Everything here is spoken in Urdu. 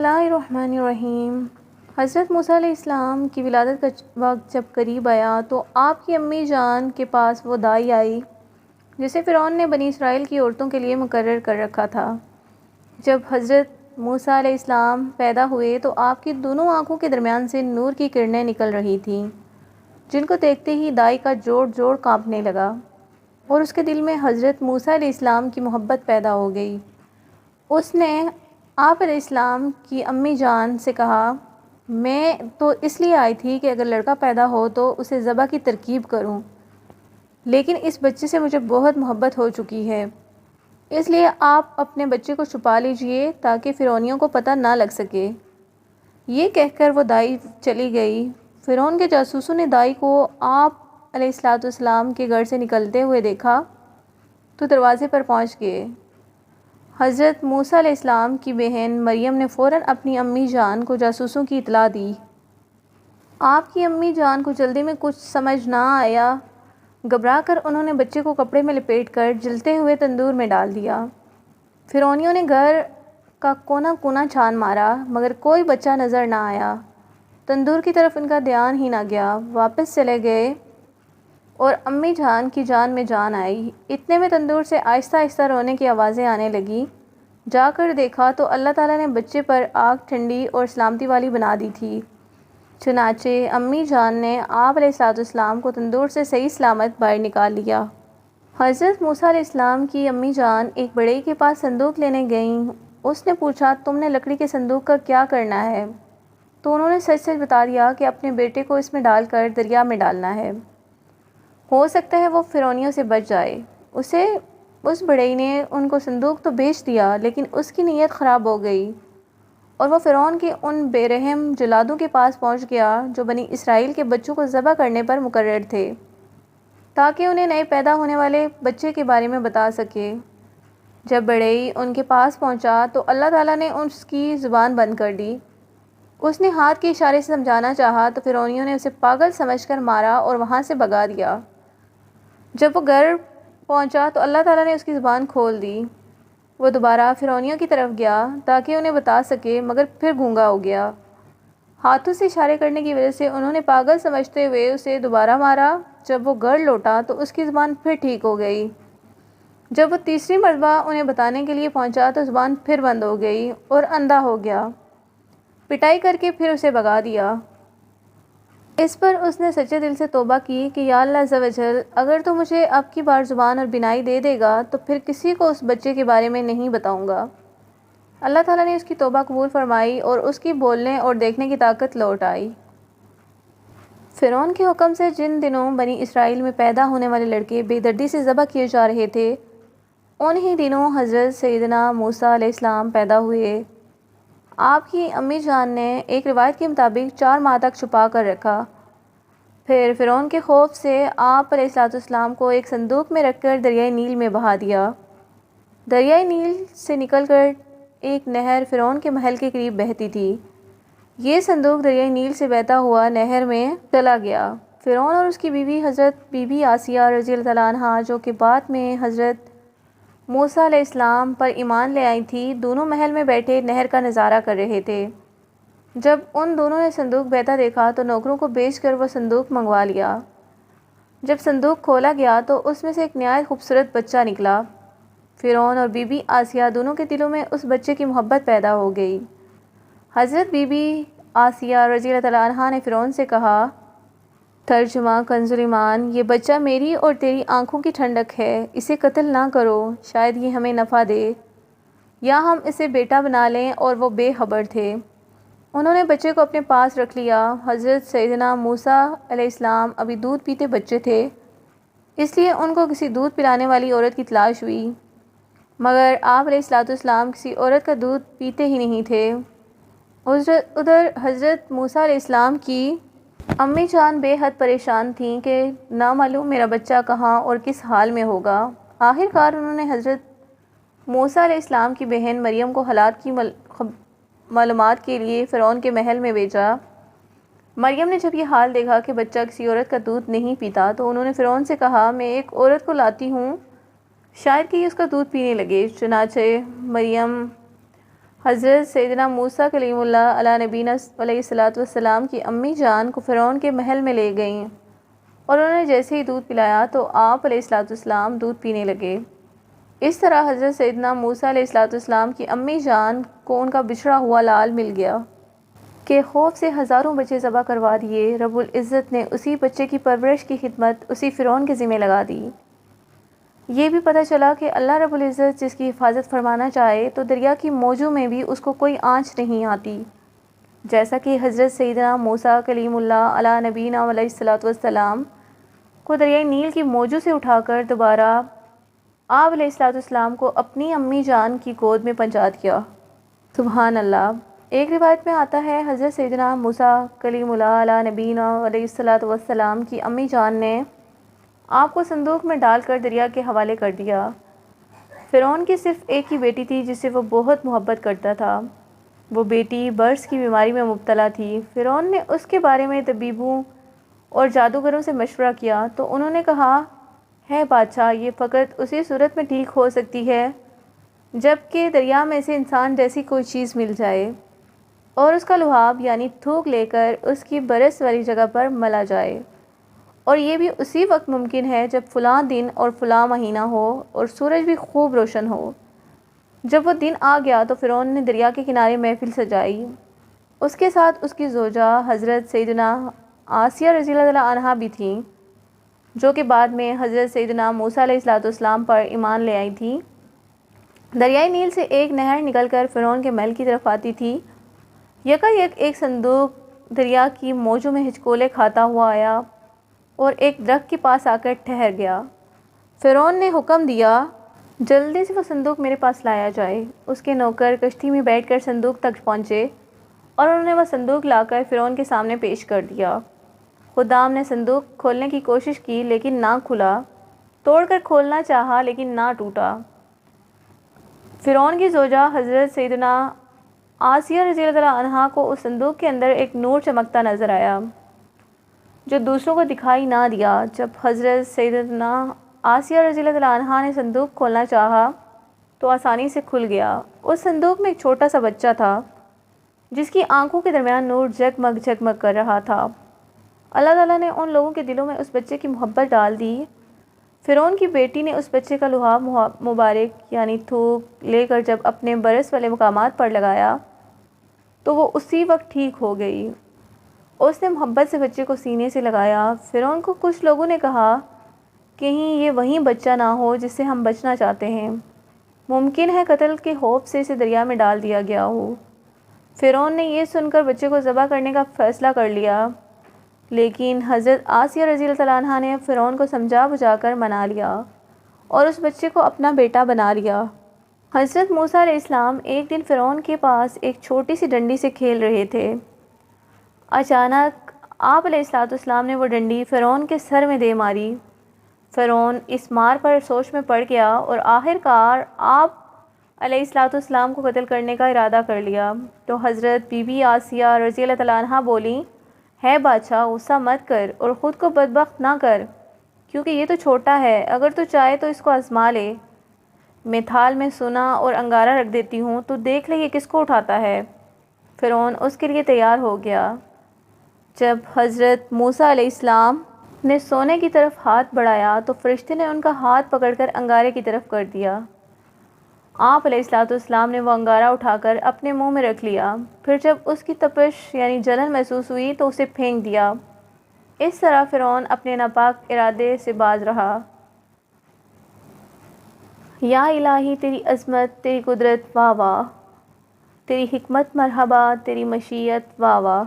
اللہ الرحمن الرحیم۔ حضرت موسیٰ علیہ السلام کی ولادت کا وقت جب قریب آیا تو آپ کی امی جان کے پاس وہ دائی آئی جسے فرعون نے بنی اسرائیل کی عورتوں کے لیے مقرر کر رکھا تھا۔ جب حضرت موسیٰ علیہ السلام پیدا ہوئے تو آپ کی دونوں آنکھوں کے درمیان سے نور کی کرنیں نکل رہی تھیں، جن کو دیکھتے ہی دائی کا جوڑ جوڑ کانپنے لگا اور اس کے دل میں حضرت موسیٰ علیہ السلام کی محبت پیدا ہو گئی۔ اس نے آپ علیہ السلام کی امی جان سے کہا، میں تو اس لیے آئی تھی کہ اگر لڑکا پیدا ہو تو اسے ذبح کی ترکیب کروں، لیکن اس بچے سے مجھے بہت محبت ہو چکی ہے، اس لیے آپ اپنے بچے کو چھپا لیجئے تاکہ فرعونیوں کو پتہ نہ لگ سکے۔ یہ کہہ کر وہ دائی چلی گئی۔ فرعون کے جاسوسوں نے دائی کو آپ علیہ السلام کے گھر سے نکلتے ہوئے دیکھا تو دروازے پر پہنچ گئے۔ حضرت موسیٰ علیہ السلام کی بہن مریم نے فوراً اپنی امی جان کو جاسوسوں کی اطلاع دی۔ آپ کی امی جان کو جلدی میں کچھ سمجھ نہ آیا، گھبرا کر انہوں نے بچے کو کپڑے میں لپیٹ کر جلتے ہوئے تندور میں ڈال دیا۔ فرعونیوں نے گھر کا کونا کونا چھان مارا مگر کوئی بچہ نظر نہ آیا۔ تندور کی طرف ان کا دھیان ہی نہ گیا، واپس چلے گئے اور امی جان کی جان میں جان آئی۔ اتنے میں تندور سے آہستہ آہستہ رونے کی آوازیں آنے لگیں۔ جا کر دیکھا تو اللہ تعالیٰ نے بچے پر آگ ٹھنڈی اور سلامتی والی بنا دی تھی۔ چنانچہ امی جان نے آپ علیہ السلام کو تندور سے صحیح سلامت باہر نکال لیا۔ حضرت موسیٰ علیہ السلام کی امی جان ایک بڑھئی کے پاس صندوق لینے گئیں۔ اس نے پوچھا، تم نے لکڑی کے صندوق کا کیا کرنا ہے؟ تو انہوں نے سچ سچ بتا دیا کہ اپنے بیٹے کو اس میں ڈال کر دریا میں ڈالنا ہے، ہو سکتا ہے وہ فرعونیوں سے بچ جائے۔ اس بڑھئی نے ان کو صندوق تو بیچ دیا لیکن اس کی نیت خراب ہو گئی اور وہ فرعون کے ان بے رحم جلادوں کے پاس پہنچ گیا جو بنی اسرائیل کے بچوں کو ذبح کرنے پر مقرر تھے تاکہ انہیں نئے پیدا ہونے والے بچے کے بارے میں بتا سکے۔ جب بڑھئی ان کے پاس پہنچا تو اللہ تعالیٰ نے اس کی زبان بند کر دی۔ اس نے ہاتھ کے اشارے سے سمجھانا چاہا تو فرعونیوں نے اسے پاگل سمجھ کر مارا اور وہاں سے بھگا دیا۔ جب وہ گھر پہنچا تو اللہ تعالیٰ نے اس کی زبان کھول دی۔ وہ دوبارہ فرعونیوں کی طرف گیا تاکہ انہیں بتا سکے مگر پھر گونگا ہو گیا۔ ہاتھوں سے اشارے کرنے کی وجہ سے انہوں نے پاگل سمجھتے ہوئے اسے دوبارہ مارا۔ جب وہ گھر لوٹا تو اس کی زبان پھر ٹھیک ہو گئی۔ جب وہ تیسری مرتبہ انہیں بتانے کے لیے پہنچا تو زبان پھر بند ہو گئی اور اندھا ہو گیا۔ پٹائی کر کے پھر اسے بھگا دیا۔ اس پر اس نے سچے دل سے توبہ کی کہ یا اللہ عز و جل، اگر تو مجھے اب کی بار زبان اور بینائی دے دے گا تو پھر کسی کو اس بچے کے بارے میں نہیں بتاؤں گا۔ اللہ تعالیٰ نے اس کی توبہ قبول فرمائی اور اس کی بولنے اور دیکھنے کی طاقت لوٹ آئی۔ فرعون کے حکم سے جن دنوں بنی اسرائیل میں پیدا ہونے والے لڑکے بے دردی سے ذبح کیے جا رہے تھے، انہی دنوں حضرت سیدنا موسیٰ علیہ السلام پیدا ہوئے۔ آپ کی امی جان نے ایک روایت کے مطابق 4 ماہ تک چھپا کر رکھا۔ پھر فرعون کے خوف سے آپ علیہ السلام کو ایک صندوق میں رکھ کر دریائے نیل میں بہا دیا۔ دریائے نیل سے نکل کر ایک نہر فرعون کے محل کے قریب بہتی تھی۔ یہ صندوق دریائے نیل سے بہتا ہوا نہر میں چلا گیا۔ فرعون اور اس کی بیوی حضرت بی بی آسیہ رضی اللہ عنہا عنہا جو کہ بعد میں حضرت موسیٰ علیہ السلام پر ایمان لے آئی تھی، دونوں محل میں بیٹھے نہر کا نظارہ کر رہے تھے۔ جب ان دونوں نے صندوق بہتا دیکھا تو نوکروں کو بھیج کر وہ صندوق منگوا لیا۔ جب صندوق کھولا گیا تو اس میں سے ایک نہایت خوبصورت بچہ نکلا۔ فرعون اور بی بی آسیہ دونوں کے دلوں میں اس بچے کی محبت پیدا ہو گئی۔ حضرت بی بی آسیہ رضی اللہ عنہا نے فرعون سے کہا، ترجمہ کنز ایمان، یہ بچہ میری اور تیری آنکھوں کی ٹھنڈک ہے، اسے قتل نہ کرو، شاید یہ ہمیں نفع دے یا ہم اسے بیٹا بنا لیں۔ اور وہ بے خبر تھے۔ انہوں نے بچے کو اپنے پاس رکھ لیا۔ حضرت سیدنا موسیٰ علیہ السلام ابھی دودھ پیتے بچے تھے، اس لیے ان کو کسی دودھ پلانے والی عورت کی تلاش ہوئی، مگر آپ علیہ السلام کسی عورت کا دودھ پیتے ہی نہیں تھے۔ ادھر حضرت موسیٰ علیہ السلام کی امی جان بے حد پریشان تھیں کہ نہ معلوم میرا بچہ کہاں اور کس حال میں ہوگا۔ آخر کار انہوں نے حضرت موسیٰ علیہ السلام کی بہن مریم کو حالات کی معلومات کے لیے فرعون کے محل میں بھیجا۔ مریم نے جب یہ حال دیکھا کہ بچہ کسی عورت کا دودھ نہیں پیتا تو انہوں نے فرعون سے کہا، میں ایک عورت کو لاتی ہوں، شاید کہ یہ اس کا دودھ پینے لگے۔ چنانچہ مریم حضرت سیدنا موسیٰ کلیم اللہ علیہ نبینا علیہ الصلوۃ والسلام کی امی جان کو فرعون کے محل میں لے گئیں اور انہوں نے جیسے ہی دودھ پلایا تو آپ علیہ الصلوۃ والسلام دودھ پینے لگے۔ اس طرح حضرت سیدنا موسیٰ علیہ الصلوۃ والسلام کی امی جان کو ان کا بچھڑا ہوا لال مل گیا کہ خوف سے ہزاروں بچے ذبح کروا دیے۔ رب العزت نے اسی بچے کی پرورش کی خدمت اسی فرعون کے ذمہ لگا دی۔ یہ بھی پتہ چلا کہ اللہ رب العزت جس کی حفاظت فرمانا چاہے تو دریا کی موجوں میں بھی اس کو کوئی آنچ نہیں آتی، جیسا کہ حضرت سیدنا موسیٰ کلیم اللہ علیہ نبینا علیہ الصلوۃ والسلام کو دریائے نیل کی موجوں سے اٹھا کر دوبارہ آپ علیہ الصلوۃ والسلام کو اپنی امی جان کی گود میں پہنچا دیا۔ سبحان اللہ۔ ایک روایت میں آتا ہے حضرت سیدنا موسیٰ کلیم اللہ علیہ نبینا علیہ الصلوۃ والسلام کی امی جان نے آپ کو صندوق میں ڈال کر دریا کے حوالے کر دیا۔ فرعون کی صرف ایک ہی بیٹی تھی جس سے وہ بہت محبت کرتا تھا۔ وہ بیٹی برس کی بیماری میں مبتلا تھی۔ فرعون نے اس کے بارے میں طبیبوں اور جادوگروں سے مشورہ کیا تو انہوں نے کہا، ہے بادشاہ، یہ فقط اسی صورت میں ٹھیک ہو سکتی ہے جب کہ دریا میں سے انسان جیسی کوئی چیز مل جائے اور اس کا لعاب یعنی تھوک لے کر اس کی برس والی جگہ پر ملا جائے، اور یہ بھی اسی وقت ممکن ہے جب فلاں دن اور فلاں مہینہ ہو اور سورج بھی خوب روشن ہو۔ جب وہ دن آ گیا تو فرعون نے دریا کے کنارے محفل سجائی۔ اس کے ساتھ اس کی زوجہ حضرت سیدنا آسیہ رضی اللہ عنہا بھی تھیں، جو کہ بعد میں حضرت سیدنا موسیٰ علیہ الصلوۃ والسلام پر ایمان لے آئی تھیں۔ دریائے نیل سے ایک نہر نکل کر فرعون کے محل کی طرف آتی تھی۔ یکایک ایک صندوق دریا کی موجوں میں ہچکولے کھاتا ہوا آیا اور ایک درخت کے پاس آ کر ٹھہر گیا۔ فرعون نے حکم دیا، جلدی سے وہ صندوق میرے پاس لایا جائے۔ اس کے نوکر کشتی میں بیٹھ کر صندوق تک پہنچے اور انہوں نے وہ صندوق لا کر فرعون کے سامنے پیش کر دیا۔ خدام نے صندوق کھولنے کی کوشش کی لیکن نہ کھلا، توڑ کر کھولنا چاہا لیکن نہ ٹوٹا۔ فرعون کی زوجہ حضرت سیدنا آسیہ رضی اللہ عنہا کو اس صندوق کے اندر ایک نور چمکتا نظر آیا جو دوسروں کو دکھائی نہ دیا۔ جب حضرت سیدنا آسیہ رضی اللہ عنہا نے صندوق کھولنا چاہا تو آسانی سے کھل گیا۔ اس صندوق میں ایک چھوٹا سا بچہ تھا جس کی آنکھوں کے درمیان نور جگمگ جگمگ کر رہا تھا۔ اللہ تعالیٰ نے ان لوگوں کے دلوں میں اس بچے کی محبت ڈال دی۔ فرعون کی بیٹی نے اس بچے کا لعاب مبارک یعنی تھوک لے کر جب اپنے برس والے مقامات پر لگایا تو وہ اسی وقت ٹھیک ہو گئی۔ اس نے محبت سے بچے کو سینے سے لگایا۔ فرعون کو کچھ لوگوں نے کہا، کہیں یہ وہی بچہ نہ ہو جس سے ہم بچنا چاہتے ہیں، ممکن ہے قتل کے خوف سے اسے دریا میں ڈال دیا گیا ہو۔ فرعون نے یہ سن کر بچے کو ذبح کرنے کا فیصلہ کر لیا، لیکن حضرت آسیہ رضی اللہ عنہا نے فرعون کو سمجھا بجھا کر منا لیا اور اس بچے کو اپنا بیٹا بنا لیا۔ حضرت موسیٰ علیہ السلام ایک دن فرعون کے پاس ایک چھوٹی سی ڈنڈی سے کھیل رہے تھے۔ اچانک آپ علیہ الصلوۃ والسلام نے وہ ڈنڈی فرعون کے سر میں دے ماری۔ فرعون اس مار پر سوچ میں پڑ گیا اور آخر کار آپ علیہ الصلوۃ والسلام کو قتل کرنے کا ارادہ کر لیا۔ تو حضرت بی بی آسیہ رضی اللہ عنہا بولیں، ہے بادشاہ، غصہ مت کر اور خود کو بدبخت نہ کر، کیونکہ یہ تو چھوٹا ہے، اگر تو چاہے تو اس کو آزما لے۔ میں تھال میں سونا اور انگارہ رکھ دیتی ہوں، تو دیکھ لے یہ کس کو اٹھاتا ہے۔ فرعون اس کے لیے تیار ہو گیا۔ جب حضرت موسیٰ علیہ السلام نے سونے کی طرف ہاتھ بڑھایا تو فرشتے نے ان کا ہاتھ پکڑ کر انگارے کی طرف کر دیا۔ آپ علیہ الصلوۃ والسلام نے وہ انگارہ اٹھا کر اپنے منہ میں رکھ لیا، پھر جب اس کی تپش یعنی جلن محسوس ہوئی تو اسے پھینک دیا۔ اس طرح فرعون اپنے ناپاک ارادے سے باز رہا۔ یا الہی، تیری عظمت، تیری قدرت واہ واہ، تیری حکمت مرحبا، تیری مشیت واہ واہ۔